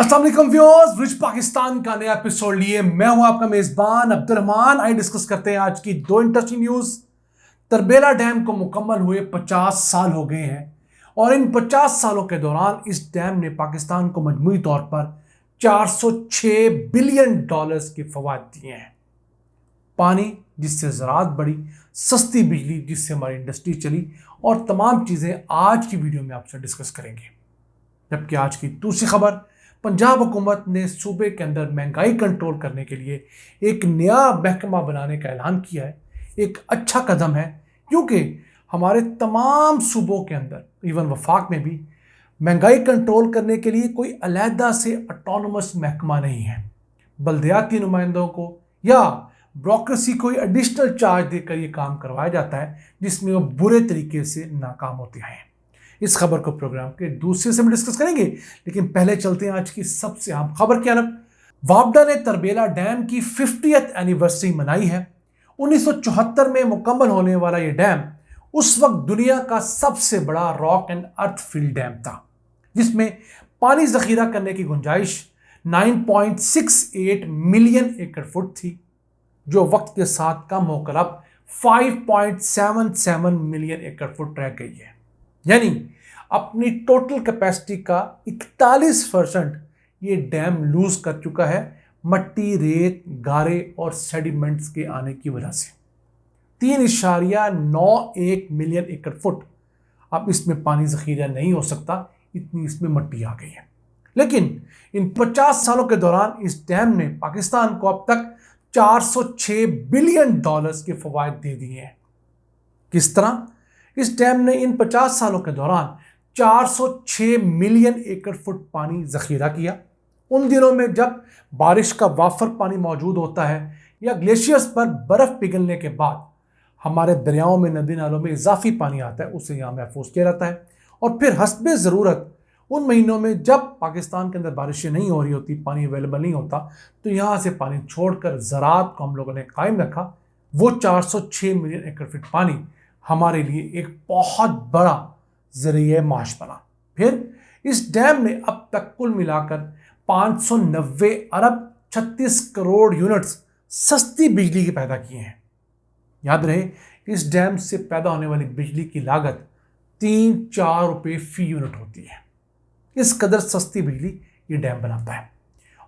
अस्सलाम वालेकुम viewers, rich Pakistan का नया एपिसोड लिए मैं हूं आपका मेजबान अब्दुल रहमान। आई डिस्कस करते हैं आज की दो इंटरेस्टिंग न्यूज। तरबेला डैम को मुकम्मल हुए 50 साल हो गए हैं और इन 50 सालों के दौरान इस डैम ने पाकिस्तान को मजमूई तौर पर 406 बिलियन डॉलर्स के फवाद दिए हैं। पानी जिससे ज़राअत बढ़ी, सस्ती बिजली जिससे हमारी इंडस्ट्री चली और तमाम चीज़ें आज की वीडियो में आपसे डिस्कस करेंगे। जबकि आज की दूसरी खबर, पंजाब हुकूमत ने सूबे के अंदर महंगाई कंट्रोल करने के लिए एक नया महकमा बनाने का ऐलान किया है। एक अच्छा कदम है क्योंकि हमारे तमाम सूबों के अंदर इवन वफाक में भी महंगाई कंट्रोल करने के लिए कोई अलहदा से ऑटोनमस महकमा नहीं है। बल्दियाती नुमाइंदों को या ब्यूरोक्रेसी को एडिशनल चार्ज देकर ये काम करवाया जाता है जिसमें वो बुरे तरीके से नाकाम होते हैं। इस खबर को प्रोग्राम के दूसरे से भी डिस्कस करेंगे, लेकिन पहले चलते हैं आज की सबसे अहम खबर की तरफ। वापडा ने तरबेला डैम की 50th एनिवर्सरी मनाई है। 1974 में मुकम्मल होने वाला ये डैम उस वक्त दुनिया का सबसे बड़ा rock and earth field dam था, जिसमें पानी जखीरा करने की गुंजाइश 9.68 मिलियन एकड़ फुट थी, जो वक्त के साथ कम होकर अब 5.77 मिलियन एकड़ फुट रह गई है। यानी अपनी टोटल कैपेसिटी का 41% ये डैम लूज कर चुका है मट्टी, रेत, गारे और सेडिमेंट्स के आने की वजह से। 3.91 मिलियन एकड़ फुट अब इसमें पानी जखीरा नहीं हो सकता, इतनी इसमें मट्टी आ गई है। लेकिन इन 50 सालों के दौरान इस डैम ने पाकिस्तान को अब तक 406 बिलियन डॉलर्स के फवायद दे दिए हैं। किस तरह? इस डैम ने इन 50 सालों के दौरान 406 मिलियन एकड़ फुट पानी जखीरा किया। उन दिनों में जब बारिश का वाफर पानी मौजूद होता है या ग्लेशियर्स पर बर्फ पिघलने के बाद हमारे दरियाओं में, नदी नालों में इजाफी पानी आता है, उसे यहाँ महफूज किया जाता है। और फिर हस्बे ज़रूरत उन महीनों में जब पाकिस्तान के अंदर बारिशें नहीं हो रही होती, पानी अवेलेबल नहीं होता, तो यहाँ से पानी छोड़कर ज़राअत को हम लोगों ने कायम रखा। वो 406 मिलियन एकड़ फीट पानी हमारे लिए एक बहुत बड़ा ज़रिए माश बना। फिर इस डैम ने अब तक कुल मिलाकर 590 अरब 36 करोड़ यूनिट्स सस्ती बिजली के पैदा किए हैं। याद रहे, इस डैम से पैदा होने वाली बिजली की लागत 3-4 रुपये फी यूनिट होती है। इस कदर सस्ती बिजली ये डैम बनाता है।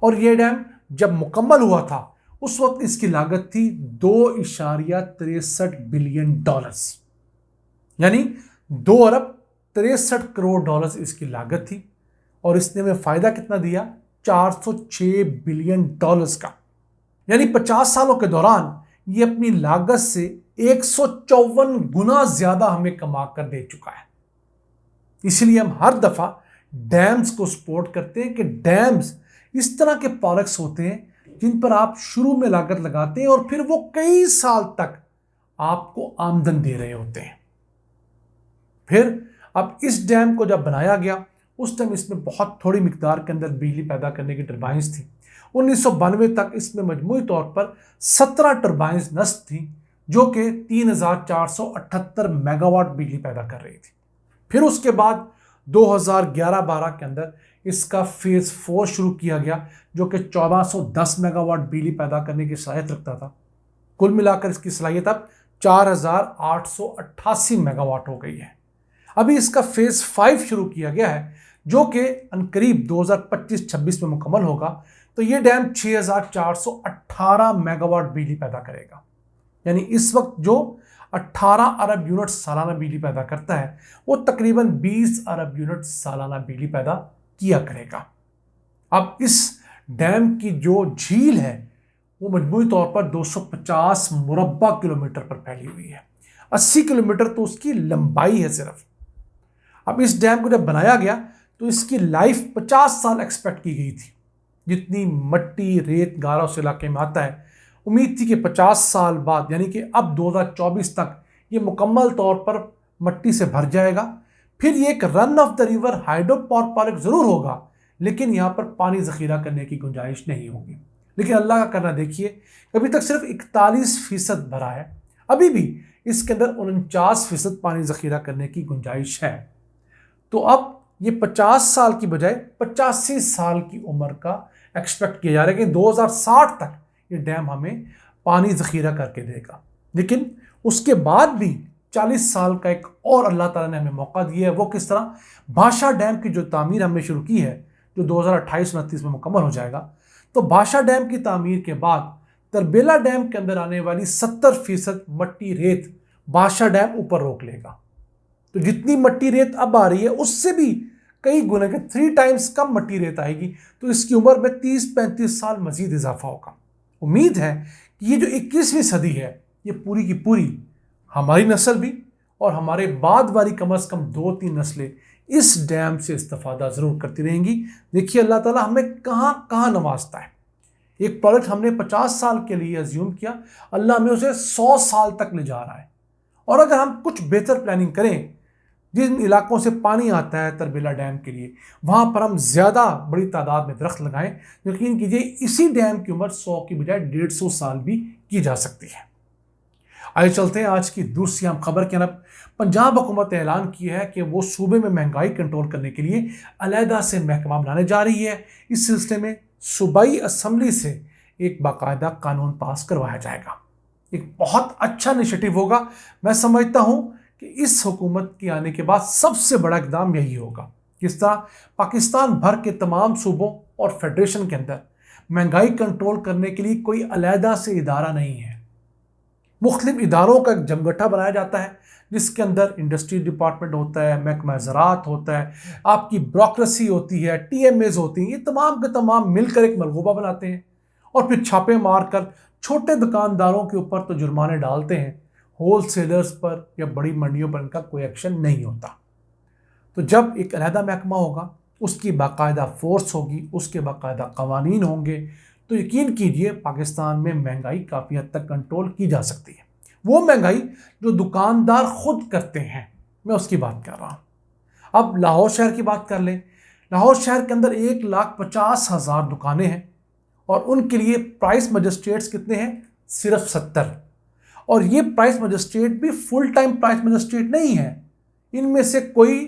और ये डैम जब मुकम्मल हुआ था उस वक्त इसकी लागत थी 2.63 बिलियन डॉलर्स, यानी 2 अरब 63 करोड़ डॉलर्स इसकी लागत थी। और इसने हमें फायदा कितना दिया? 406 बिलियन डॉलर्स का। यानी 50 सालों के दौरान ये अपनी लागत से 154 गुना ज्यादा हमें कमा कर दे चुका है। इसलिए हम हर दफा डैम्स को सपोर्ट करते हैं कि डैम्स इस तरह के प्रोडक्ट्स होते हैं जिन पर आप शुरू में लागत लगाते हैं और फिर वो कई साल तक आपको आमदन दे रहे होते हैं। फिर अब इस डैम को जब बनाया गया उस टाइम इसमें बहुत थोड़ी मिकदार के अंदर बिजली पैदा करने की टर्बाइंस थी। 1992 तक इसमें मजमूई तौर पर 17 टर्बाइंस नस्ब थी, जो कि 3478 मेगावाट बिजली पैदा कर रही थी। फिर उसके बाद 2011-12 के अंदर इसका फेज 4 शुरू किया गया, जो कि 1410 मेगावाट बिजली पैदा करने की सलाहियत रखता था। कुल मिलाकर इसकी सलाहियत अब 4888 मेगावाट हो गई है। अभी इसका फेज 5 शुरू किया गया है, जो कि अनकरीब 2025-26 में मुकम्मल होगा। तो ये डैम 6418 मेगावाट बिजली पैदा करेगा। यानी इस वक्त जो 18 अरब यूनिट सालाना बिजली पैदा करता है, वो तकरीबन 20 अरब यूनिट सालाना बिजली पैदा किया करेगा। अब इस डैम की जो झील है वो मजमूई तौर पर 250 मुरब्बा किलोमीटर पर फैली हुई है। 80 किलोमीटर तो उसकी लंबाई है सिर्फ। अब इस डैम को जब बनाया गया तो इसकी लाइफ 50 साल एक्सपेक्ट की गई थी। जितनी मट्टी, रेत, गारा उस इलाके में आता है, उम्मीद थी कि 50 साल बाद यानी कि अब 2024 तक ये मुकम्मल तौर पर मट्टी से भर जाएगा। फिर ये एक run of the river hydro power project ज़रूर होगा, लेकिन यहाँ पर पानी ज़खीरा करने की गुंजाइश नहीं होगी। लेकिन अल्लाह का करना देखिए, अभी तक सिर्फ 41% भरा है। अभी भी इसके अंदर 49% पानी ज़खीरा करने की गुंजाइश है। तो अब ये 50 साल की बजाय 85 साल की उम्र का एक्सपेक्ट किया जा रहा है कि 2060 तक ये डैम हमें पानी ज़ख़ीरा करके देगा। लेकिन उसके बाद भी 40 साल का एक और अल्लाह ताला ने हमें मौका दिया है। वो किस तरह? भाषा डैम की जो तामीर हमने शुरू की है, जो 2028-29 में मुकम्मल हो जाएगा, तो भाषा डैम की तामीर के बाद तरबेला डैम के अंदर आने वाली 70% मट्टी रेत भाषा डैम ऊपर रोक लेगा। तो जितनी मट्टी रेत अब आ रही है उससे भी कई गुना के 3 टाइम्स कम मट्टी रेत आएगी। तो इसकी उम्र में 30-35 साल मजीद इजाफा होगा। उम्मीद है कि ये जो 21वीं सदी है, ये पूरी की पूरी हमारी नस्ल भी और हमारे बाद वाली कम अज़ कम 2-3 नस्लें इस डैम से इस्तेफादा ज़रूर करती रहेंगी। देखिए अल्लाह ताला हमें कहाँ कहाँ नवाजता है। एक प्रोडक्ट हमने 50 साल के लिए अज्यूम किया, अल्लाह हमें उसे 100 साल तक ले जा रहा है। और अगर हम कुछ बेहतर प्लानिंग करें, जिन इलाकों से पानी आता है तरबेला डैम के लिए, वहाँ पर हम ज़्यादा बड़ी तादाद में दरख्त लगाएं, यकीन कीजिए इसी डैम की उम्र 100 की बजाय 150 साल भी की जा सकती है। आइए चलते हैं आज की दूसरी अहम खबर की तरफ। पंजाब हुकूमत ने ऐलान किया है कि वो सूबे में महंगाई कंट्रोल करने के लिए अलहदा से महकमा बनाने जा रही है। इस सिलसिले में सूबाई असम्बली से एक बाकायदा कानून पास करवाया जाएगा। एक बहुत अच्छा इनिशिएटिव होगा। मैं समझता हूँ कि इस हुकूमत के आने के बाद सबसे बड़ा इक़दाम यही होगा। किस तरह? पाकिस्तान भर के तमाम सूबों और फेडरेशन के अंदर महंगाई कंट्रोल करने के लिए कोई अलहदा से इदारा नहीं है। मुख्तलिफ इदारों का एक जमगठा बनाया जाता है, जिसके अंदर इंडस्ट्री डिपार्टमेंट होता है, महकमा ज़राअत होता है, आपकी ब्यूरोक्रेसी होती है, TMAs होती हैं। ये तमाम के तमाम मिलकर एक मलगूबा बनाते हैं और फिर छापे मार कर छोटे दुकानदारों के ऊपर तो जुर्माने डालते हैं, होल सेलर्स पर या बड़ी मंडियों पर इनका कोई एक्शन नहीं होता। तो जब एक अलहदा महकमा होगा, उसकी बाकायदा फोर्स होगी, उसके बाकायदा कवानीन होंगे, तो यकीन कीजिए पाकिस्तान में महंगाई काफ़ी हद तक कंट्रोल की जा सकती है। वो महंगाई जो दुकानदार खुद करते हैं, मैं उसकी बात कर रहा हूँ। अब लाहौर शहर की बात कर लें। लाहौर शहर के अंदर 1,50,000 दुकानें हैं और उनके लिए प्राइस मजिस्ट्रेट्स कितने हैं? सिर्फ 70। और ये प्राइस मजिस्ट्रेट भी फुल टाइम प्राइस मजिस्ट्रेट नहीं है। इनमें से कोई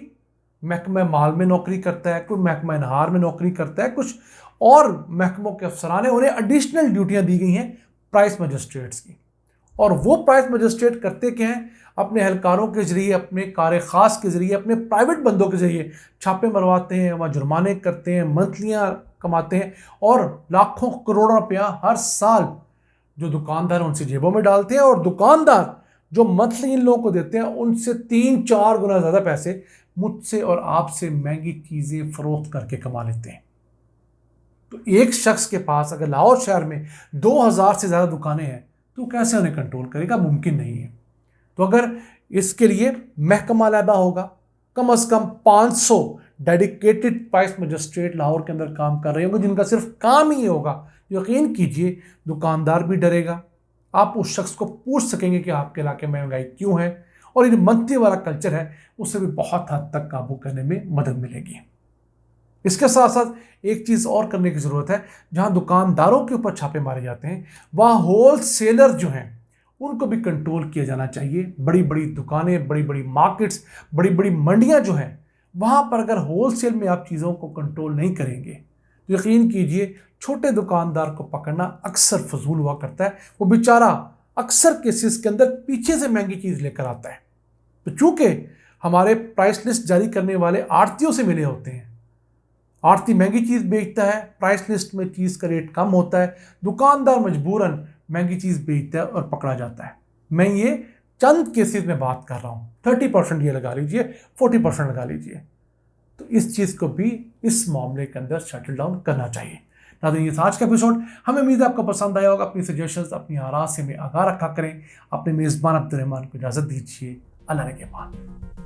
महकमा माल में नौकरी करता है, कोई महकमा इनहार में नौकरी करता है, कुछ और महकमों के अफसरान हैं, उन्हें एडिशनल ड्यूटियां दी गई हैं प्राइस मजिस्ट्रेट्स की। और वो प्राइस मजिस्ट्रेट करते क्या हैं? अपने एहलकारों के ज़रिए, अपने कार ख़ास के ज़रिए, अपने प्राइवेट बंदों के ज़रिए छापे मरवाते हैं, वहाँ जुर्माने करते हैं, मंथलियाँ कमाते हैं और लाखों करोड़ों रुपया हर साल जो दुकानदार उनसे जेबों में डालते हैं। और दुकानदार जो मंथली इन लोगों को देते हैं, उनसे 3-4 गुना ज़्यादा पैसे मुझसे और आपसे महंगी चीज़ें फ़रोख्त करके कमा लेते हैं। तो एक शख्स के पास अगर लाहौर शहर में 2000 से ज़्यादा दुकानें हैं, तो कैसे उन्हें कंट्रोल करेगा? मुमकिन नहीं है। तो अगर इसके लिए महकमा अलहदा होगा, कम अज़ कम 500 डेडिकेटेड प्राइस मजिस्ट्रेट लाहौर के अंदर काम कर रहे होंगे, जिनका सिर्फ काम ही होगा, यकीन कीजिए दुकानदार भी डरेगा। आप उस शख्स को पूछ सकेंगे कि आपके इलाके में महंगाई क्यों है, और ये मंथली वाला कल्चर है, उससे भी बहुत हद तक काबू करने में मदद मिलेगी। इसके साथ साथ एक चीज़ और करने की ज़रूरत है। जहां दुकानदारों के ऊपर छापे मारे जाते हैं, वहाँ होल सेलर जो हैं उनको भी कंट्रोल किया जाना चाहिए। बड़ी बड़ी दुकानें, बड़ी बड़ी मार्केट्स, बड़ी बड़ी मंडियां जो हैं, वहाँ पर अगर होल सेल में आप चीज़ों को कंट्रोल नहीं करेंगे, तो यकीन कीजिए छोटे दुकानदार को पकड़ना अक्सर फजूल हुआ करता है। वो बेचारा अक्सर केसेस के अंदर पीछे से महंगी चीज़ लेकर आता है। तो चूँकि हमारे प्राइस लिस्ट जारी करने वाले आड़तियों से मिले होते हैं, आड़ती महंगी चीज़ बेचता है, प्राइस लिस्ट में चीज़ का रेट कम होता है, दुकानदार मजबूरन महंगी चीज़ बेचता है और पकड़ा जाता है। मैं ये चंद केसेस में बात कर रहा हूँ, 30% ये लगा लीजिए, 40% लगा लीजिए। तो इस चीज़ को भी इस मामले के अंदर शटल डाउन करना चाहिए। नाज़रीन, ये आज का एपिसोड हमें उम्मीद है आपको पसंद आया होगा। अपनी सजेशंस, अपनी आरा से हमें आगाह रखा करें। अपने मेज़बान अब्दुल रहमान को इजाज़त दीजिए। अल्लाह ने के बाद।